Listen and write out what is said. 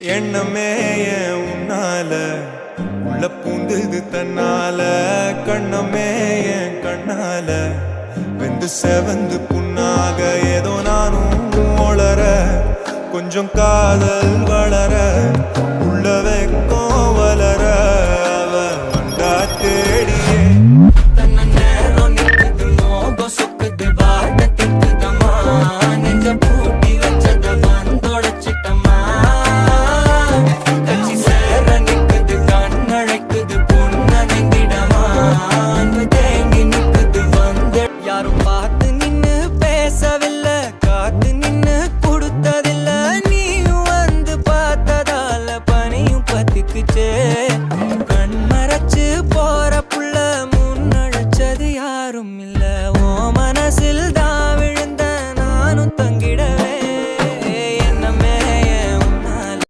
எண்ணமே ஏன் உன்னால உள்ள பூந்துது தன்னால கண்ணமே என் கண்ணால வெந்து செவந்து புண்ணாக ஏதோ நானும் ஒளர கொஞ்சம் காதல் வளர